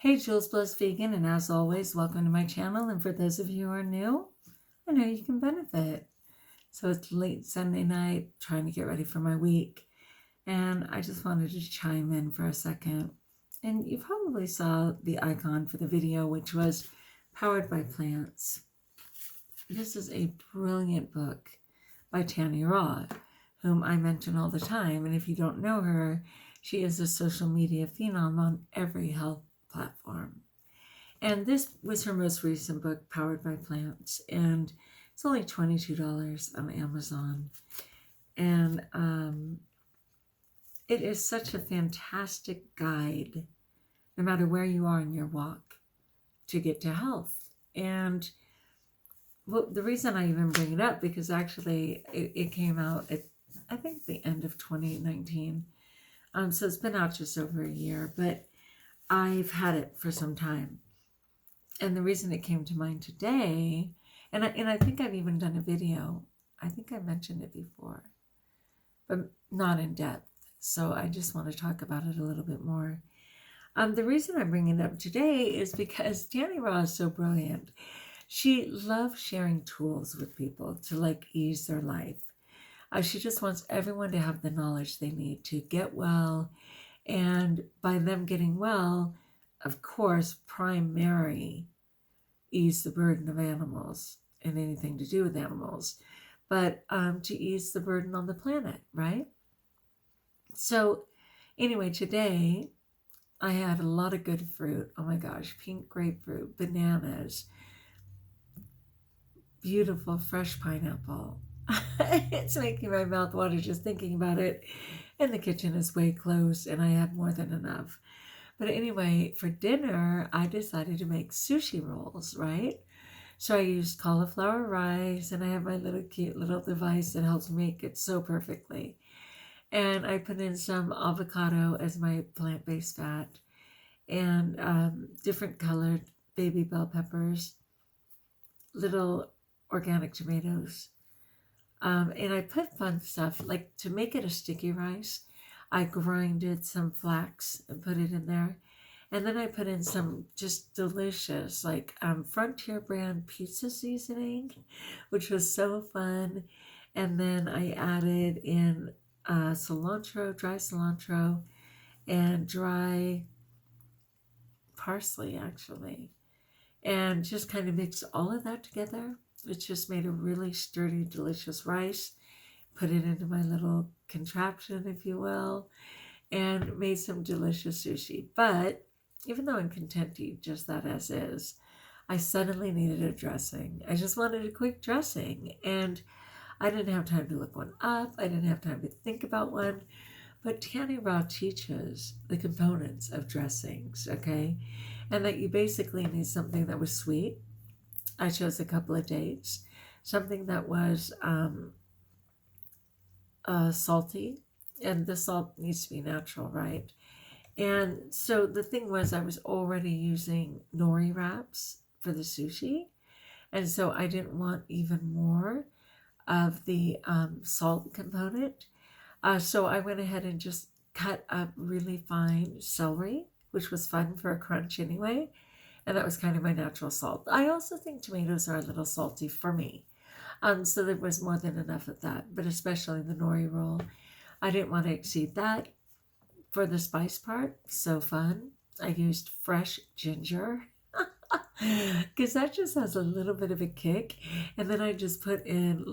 Hey, Jules Bliss Vegan, and as always, welcome to my channel. And for those of you who are new, I know you can benefit. So it's late Sunday night, trying to get ready for my week, and I just wanted to chime in for a second. And you probably saw the icon for the video, which was Powered by Plants. This is a brilliant book by Tannyraw, whom I mention all the time. And if you don't know her, she is a social media phenom on every health platform. And this was her most recent book, Powered by Plants, and it's only $22 on Amazon. And it is such a fantastic guide, no matter where you are in your walk, to get to health. And well, the reason I even bring it up, because actually it came out at, I think, the end of 2019. So it's been out just over a year, but I've had it for some time. And the reason it came to mind today, and I think I've even done a video, I think I mentioned it before, but not in depth. So I just want to talk about it a little bit more. The reason I'm bringing it up today is because Tannyraw is so brilliant. She loves sharing tools with people to ease their life. She just wants everyone to have the knowledge they need to get well. And by them getting well, of course, primary ease the burden of animals and anything to do with animals, but to ease the burden on the planet, right? So anyway, today I had a lot of good fruit. Oh my gosh, pink grapefruit, bananas, beautiful fresh pineapple. It's making my mouth water just thinking about it. And the kitchen is way closed, and I had more than enough. But anyway, for dinner, I decided to make sushi rolls, right? So I used cauliflower-rice, and I have my little cute little device that helps make it so perfectly. And I put in some avocado as my plant-based fat, and different colored baby bell peppers, little organic tomatoes. And I put fun stuff, like to make it a sticky rice, I grinded some flax and put it in there. And then I put in some just delicious, Frontier brand pizza seasoning, which was so fun. And then I added in cilantro, dry cilantro, and dry parsley, actually. And just kind of mixed all of that together. It just made a really sturdy, delicious rice. Put it into my little contraption, if you will, and made some delicious sushi. But even though I'm content to eat just that as is, I suddenly needed a dressing. I just wanted a quick dressing, and I didn't have time to look one up. I didn't have time to think about one. But Tannyraw teaches the components of dressings, okay? And that you basically need something that was sweet. I chose a couple of dates. Something that was salty, and the salt needs to be natural, right? And so the thing was, I was already using nori wraps for the sushi, and so I didn't want even more of the salt component. So I went ahead and just cut up really fine celery, which was fun for a crunch anyway. And that was kind of my natural salt. I also think tomatoes are a little salty for me. So there was more than enough of that, but especially the nori roll. I didn't want to exceed that. For the spice part, so fun. I used fresh ginger because that just has a little bit of a kick. And then I just put in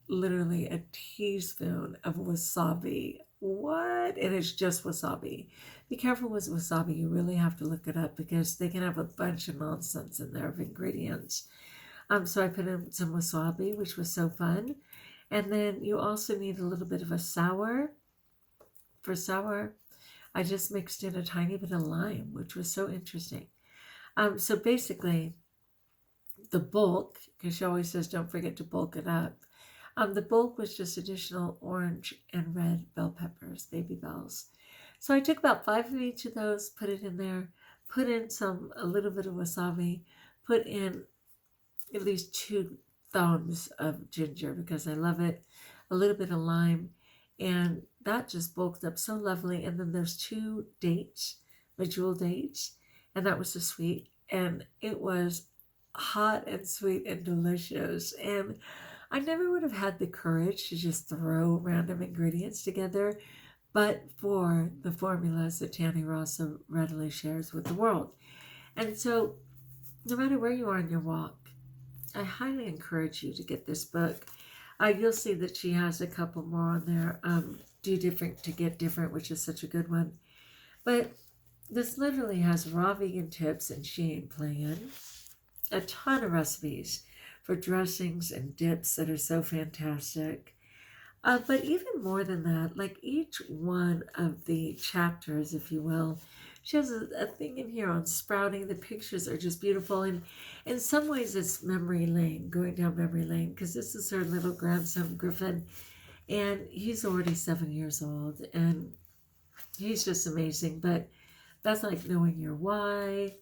literally a teaspoon of wasabi. What? And it's just wasabi. Be careful with wasabi. You really have to look it up because they can have a bunch of nonsense in there of ingredients. So I put in some wasabi, which was so fun. And then you also need a little bit of a sour. For sour, I just mixed in a tiny bit of lime, which was so interesting. So basically, the bulk, because she always says don't forget to bulk it up. The bulk was just additional orange and red bell peppers, baby bells. So I took about 5 of each of those, put it in there, put in a little bit of wasabi, put in at least 2 thumbs of ginger because I love it, a little bit of lime, and that just bulked up so lovely. And then those 2 dates, my jewel dates, and that was the sweet. And it was hot and sweet and delicious. And I never would have had the courage to just throw random ingredients together, but for the formulas that Tannyraw so readily shares with the world. And so, no matter where you are in your walk, I highly encourage you to get this book. You'll see that she has a couple more on there. Do different to get different, which is such a good one. But this literally has raw vegan tips, and she ain't playing. A ton of recipes for dressings and dips that are so fantastic. But even more than that, like each one of the chapters, if you will, she has a thing in here on sprouting. The pictures are just beautiful. And in some ways, it's memory lane, going down memory lane, because this is her little grandson, Griffin. And he's already 7 years old. And he's just amazing. But that's like knowing your why.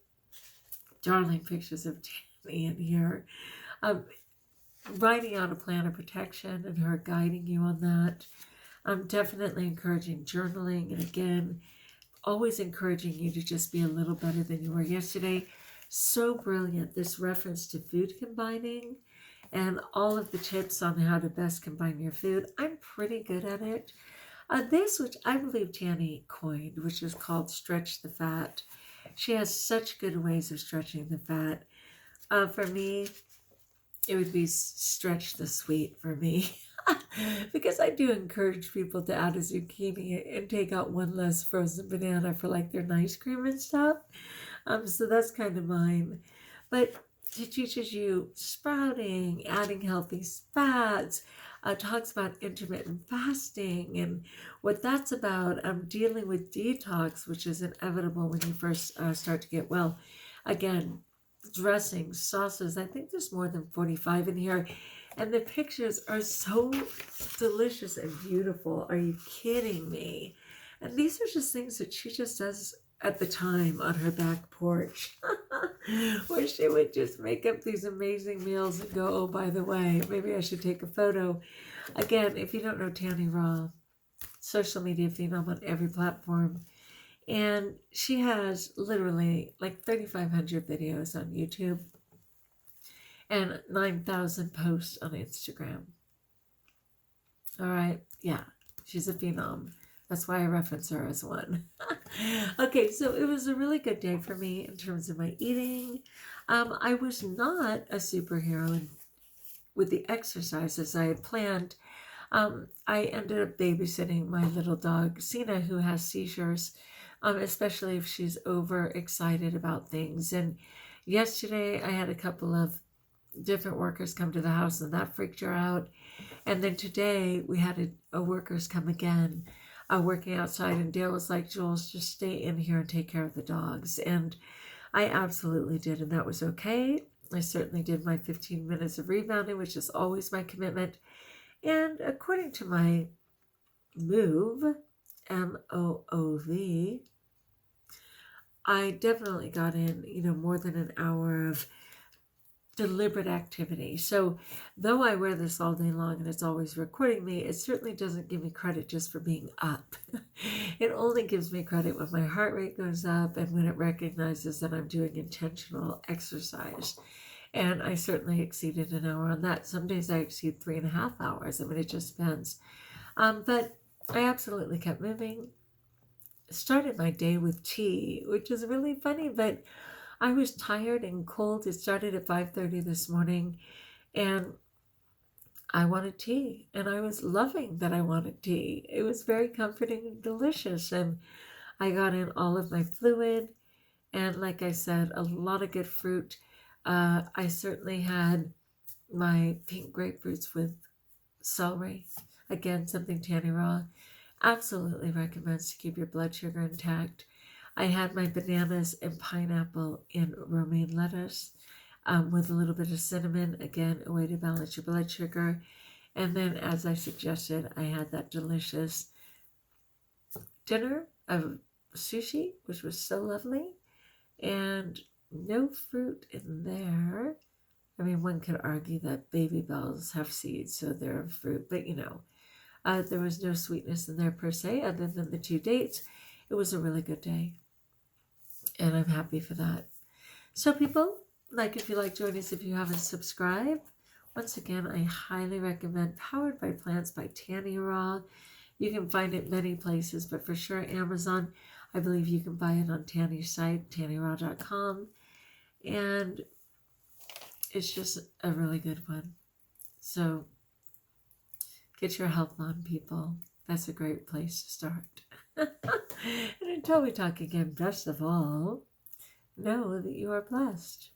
Darling pictures of Tammy in here. Writing out a plan of protection and her guiding you on that. I'm definitely encouraging journaling, and again, always encouraging you to just be a little better than you were yesterday. So brilliant, this reference to food combining and all of the tips on how to best combine your food. I'm pretty good at it. This, which I believe Tanny coined, which is called Stretch the Fat. She has such good ways of stretching the fat. For me, it would be stretch the sweet for me. Because I do encourage people to add a zucchini and take out one less frozen banana for like their ice cream and stuff. So that's kind of mine. But it teaches you sprouting, adding healthy fats, talks about intermittent fasting and what that's about. Dealing with detox, which is inevitable when you first start to get well. Again, dressings, sauces. I think there's more than 45 in here. And the pictures are so delicious and beautiful. Are you kidding me? And these are just things that she just does at the time on her back porch, where she would just make up these amazing meals and go, oh, by the way, maybe I should take a photo. Again, if you don't know Tannyraw, social media phenom on every platform. And she has literally like 3,500 videos on YouTube and 9,000 posts on Instagram. All right. Yeah, she's a phenom. That's why I reference her as one. Okay, so it was a really good day for me in terms of my eating. I was not a superhero with the exercises I had planned. I ended up babysitting my little dog, Sina, who has seizures, especially if she's overexcited about things. And yesterday I had a couple of different workers come to the house, and that freaked her out. And then today we had a workers come again, working outside, and Dale was like, Jules, just stay in here and take care of the dogs. And I absolutely did, and that was okay. I certainly did my 15 minutes of rebounding, which is always my commitment. And according to my Move, MOOV, I definitely got in, more than an hour of deliberate activity. So though I wear this all day long and it's always recording me, it certainly doesn't give me credit just for being up. It only gives me credit when my heart rate goes up and when it recognizes that I'm doing intentional exercise. And I certainly exceeded an hour on that. Some days I exceed 3.5 hours. I mean, it just depends. But I absolutely kept moving. Started my day with tea, which is really funny, but I was tired and cold. It started at 5:30 this morning, and I wanted tea, and I was loving that I wanted tea. It was very comforting and delicious, and I got in all of my fluid, and like I said, a lot of good fruit. I certainly had my pink grapefruits with celery. Again, something Tannyraw absolutely recommends to keep your blood sugar intact. I had my bananas and pineapple in romaine lettuce with a little bit of cinnamon. Again, a way to balance your blood sugar. And then, as I suggested, I had that delicious dinner of sushi, which was so lovely. And no fruit in there. I mean, one could argue that baby bells have seeds, so they're a fruit. But, there was no sweetness in there per se, other than the 2 dates. It was a really good day. And I'm happy for that. So people, if you like, join us if you haven't subscribed. Once again, I highly recommend Powered by Plants by Tannyraw. You can find it many places, but for sure Amazon. I believe you can buy it on Tanny's site, tannyraw.com. And it's just a really good one. So get your health on, people. That's a great place to start. And until we talk again, best of all, know that you are blessed.